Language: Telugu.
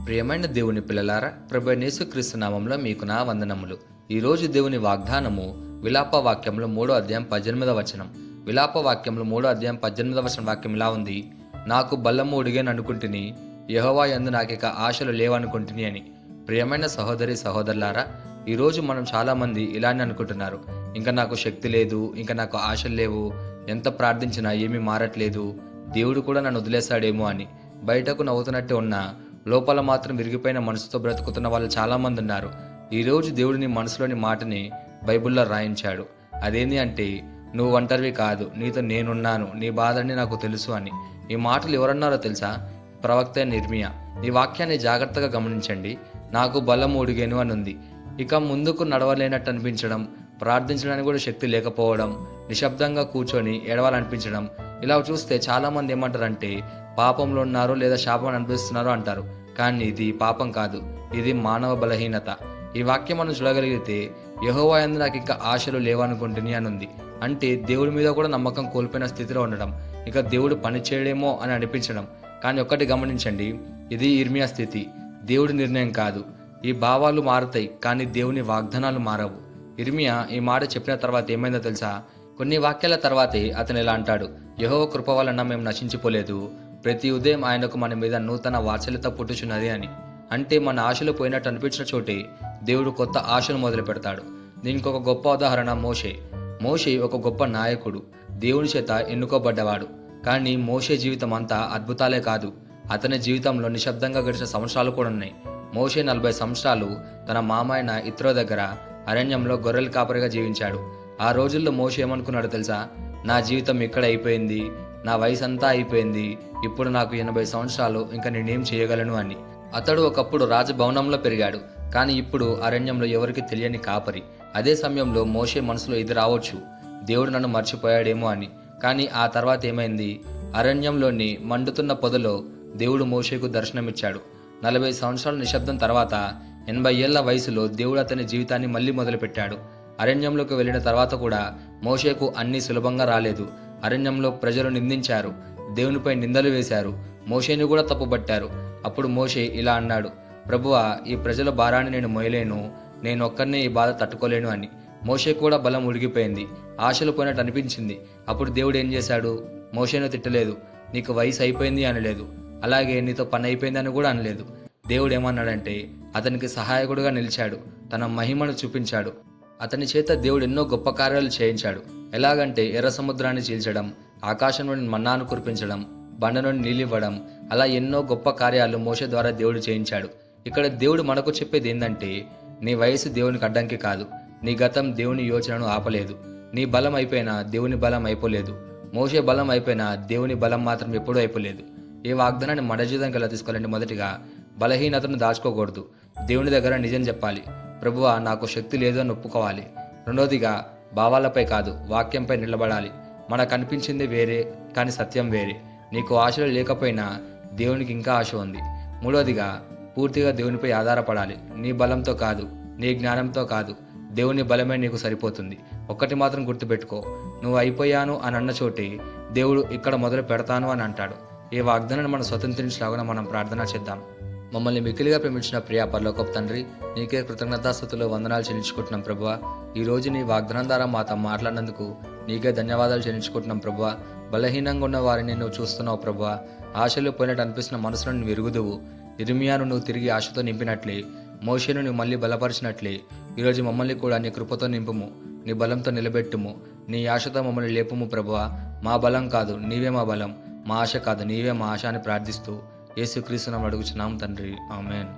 ప్రియమైన దేవుని పిల్లలారా, ప్రభు యేసుక్రీస్తు నామంలో మీకు నా వందనములు. ఈరోజు దేవుని వాగ్దానము విలాప వాక్యంలో 3వ అధ్యాయం 18వ వచనం. విలాప వాక్యంలో 3వ అధ్యాయం 18వ వచనం వాక్యం ఇలా ఉంది: నాకు బల్లము ఉడిగేను అనుకుంటుని, యెహోవా యందు నాకిక ఆశలు లేవనుకుంటుని అని. ప్రియమైన సహోదరి సహోదరులారా, ఈరోజు మనం చాలామంది ఇలానే అనుకుంటున్నారు. ఇంకా నాకు శక్తి లేదు, ఇంకా నాకు ఆశలు లేవు, ఎంత ప్రార్థించినా ఏమీ మారట్లేదు, దేవుడు కూడా నన్ను వదిలేశాడేమో అని. బయటకు నవ్వుతున్నట్టే ఉన్నా లోపల మాత్రం విరిగిపోయిన మనసుతో బ్రతుకుతున్న వాళ్ళు చాలామంది ఉన్నారు. ఈరోజు దేవుడిని మనసులోని మాటని బైబిల్లో రాయించాడు. అదేంటి అంటే, నువ్వు ఒంటరివి కాదు, నీతో నేనున్నాను, నీ బాధని నాకు తెలుసు అని. ఈ మాటలు ఎవరన్నారో తెలుసా? ప్రవక్త ఇర్మియా. ఈ వాక్యాన్ని జాగ్రత్తగా గమనించండి. నాకు బలం ఉడిగేను అని ఉంది. ఇక ముందుకు నడవలేనట్టు అనిపించడం, ప్రార్థించడానికి కూడా శక్తి లేకపోవడం, నిశ్శబ్దంగా కూర్చొని ఏడవాలనిపించడం. ఇలా చూస్తే చాలామంది ఏమంటారంటే పాపంలో ఉన్నారు లేదా శాపం అనిపిస్తున్నారు అంటారు. కానీ ఇది పాపం కాదు, ఇది మానవ బలహీనత. ఈ వాక్యం మనం చూడగలిగితే, యెహోవా యందు నాకు ఇంకా ఆశలు లేవనుకుంటుని అని ఉంది. అంటే దేవుడి మీద కూడా నమ్మకం కోల్పోయిన స్థితిలో ఉండడం, ఇక దేవుడు పని చేయడేమో అని అనిపించడం. కానీ ఒక్కటి గమనించండి, ఇది ఇర్మియా స్థితి, దేవుడి నిర్ణయం కాదు. ఈ భావాలు మారుతాయి, కానీ దేవుని వాగ్దానాలు మారవు. ఇర్మియా ఈ మాట చెప్పిన తర్వాత ఏమైందో తెలుసా? కొన్ని వాక్యాల తర్వాతే అతను ఇలా అంటాడు: యెహోవా కృప వలన మేము నశించిపోలేదు, ప్రతి ఉదయం ఆయనకు మన మీద నూతన వాత్సల్యత పుట్టుచున్నది అని. అంటే మన ఆశలు పోయినట్టు అనిపించిన చోటే దేవుడు కొత్త ఆశలు మొదలు పెడతాడు. దీనికి ఒక గొప్ప ఉదాహరణ మోషే ఒక గొప్ప నాయకుడు, దేవుని చేత ఎన్నుకోబడ్డవాడు. కానీ మోషే జీవితం అంతా అద్భుతాలే కాదు, అతని జీవితంలో నిశ్శబ్దంగా గడిచిన సంవత్సరాలు కూడా ఉన్నాయి. మోషే 40 సంవత్సరాలు తన మామాయన ఇత్రో దగ్గర అరణ్యంలో గొర్రెల కాపరిగా జీవించాడు. ఆ రోజుల్లో మోషే ఏమనుకున్నాడు తెలుసా? నా జీవితం ఇక్కడ అయిపోయింది, నా వయసు అంతా అయిపోయింది, ఇప్పుడు నాకు 80 సంవత్సరాలు, ఇంకా నేనేం చేయగలను అని. అతడు ఒకప్పుడు రాజభవనంలో పెరిగాడు, కానీ ఇప్పుడు అరణ్యంలో ఎవరికి తెలియని కాపరి. అదే సమయంలో మోషే మనసులో ఇది రావచ్చు: దేవుడు నన్ను మర్చిపోయాడేమో అని. కానీ ఆ తర్వాత ఏమైంది? అరణ్యంలోని మండుతున్న పొదలో దేవుడు మోషేకు దర్శనమిచ్చాడు. 40 సంవత్సరాల నిశ్శబ్దం తర్వాత 80 ఏళ్ల వయసులో దేవుడు అతని జీవితాన్ని మళ్ళీ మొదలుపెట్టాడు. అరణ్యంలోకి వెళ్ళిన తర్వాత కూడా మోషేకు అన్నీ సులభంగా రాలేదు. అరణ్యంలో ప్రజలు నిందించారు, దేవునిపై నిందలు వేశారు, మోషేని కూడా తప్పుబట్టారు. అప్పుడు మోషే ఇలా అన్నాడు: ప్రభువా, ఈ ప్రజల భారాన్ని నేను మోయలేను, నేను ఒక్కరినే ఈ బాధ తట్టుకోలేను అని. మోషే కూడా బలం ఉడిగిపోయింది, ఆశలు పోయినట్టు అనిపించింది. అప్పుడు దేవుడు ఏం చేశాడు? మోషేను తిట్టలేదు, నీకు వయసు అయిపోయింది అనలేదు, అలాగే నీతో పని అయిపోయింది అని కూడా అనలేదు. దేవుడు ఏమన్నాడంటే, అతనికి సహాయకుడుగా నిలిచాడు, తన మహిమను చూపించాడు. అతని చేత దేవుడు ఎన్నో గొప్ప కార్యాలు చేయించాడు. ఎలాగంటే ఎర్ర సముద్రాన్ని చీల్చడం, ఆకాశం నుండి మన్నాను కురిపించడం, బండ నుండి నీళ్ళివ్వడం, అలా ఎన్నో గొప్ప కార్యాలు మోషే ద్వారా దేవుడు చేయించాడు. ఇక్కడ దేవుడు మనకు చెప్పేది ఏంటంటే, నీ వయసు దేవునికి అడ్డంకి కాదు, నీ గతం దేవుని యోచనను ఆపలేదు. నీ బలం అయిపోయినా దేవుని బలం అయిపోలేదు, మోషే బలం అయిపోయినా దేవుని బలం మాత్రం ఎప్పుడూ అయిపోలేదు. ఈ వాగ్దానాన్ని మన జీవితంకి ఎలా తీసుకోవాలంటే, మొదటిగా బలహీనతను దాచుకోకూడదు, దేవుని దగ్గర నిజం చెప్పాలి. ప్రభువా, నాకు శక్తి లేదు అని ఒప్పుకోవాలి. రెండోదిగా భావాలపై కాదు, వాక్యంపై నిలబడాలి. మనకు అనిపించింది వేరే, కానీ సత్యం వేరే. నీకు ఆశలు లేకపోయినా దేవునికి ఇంకా ఆశ ఉంది. మూడోదిగా పూర్తిగా దేవునిపై ఆధారపడాలి. నీ బలంతో కాదు, నీ జ్ఞానంతో కాదు, దేవుని బలమే నీకు సరిపోతుంది. ఒక్కటి మాత్రం గుర్తుపెట్టుకో, నువ్వు అయిపోయాను అని అన్న చోటే దేవుడు ఇక్కడ మొదలు పెడతాను అని అంటాడు. ఈ వాగ్దానాన్ని మనం స్వతంత్రించలాగా మనం ప్రార్థన చేద్దాం. మమ్మల్ని మిక్కిలిగా ప్రేమించిన ప్రియ పరలోకపు తండ్రి, నీకే కృతజ్ఞతాస్తుతులు వందనాలు చెల్లించుకుంటున్నాం ప్రభువా. ఈరోజు నీ వాగ్దానం ద్వారా మాతో మాట్లాడినందుకు నీకే ధన్యవాదాలు చెల్లించుకుంటున్నాం ప్రభువా. బలహీనంగా ఉన్న వారిని నువ్వు చూస్తున్నావు ప్రభువా. ఆశలు పోయినట్టు అనిపిస్తున్న మనసులను నువ్వు విరుగుదువు. ఇర్మియాను నువ్వు తిరిగి ఆశతో నింపినట్లే, మోషేను నువ్వు మళ్ళీ బలపరిచినట్లే ఈరోజు మమ్మల్ని కూడా నీ కృపతో నింపుము, నీ బలంతో నిలబెట్టుము, నీ ఆశతో మమ్మల్ని లేపుము ప్రభువా. మా బలం కాదు, నీవే మా బలం, మా ఆశ కాదు, నీవే మా ఆశ అని ప్రార్థిస్తూ యేసుక్రీస్తు నామమున అడుగుచున్నాం తండ్రి, ఆమేన్.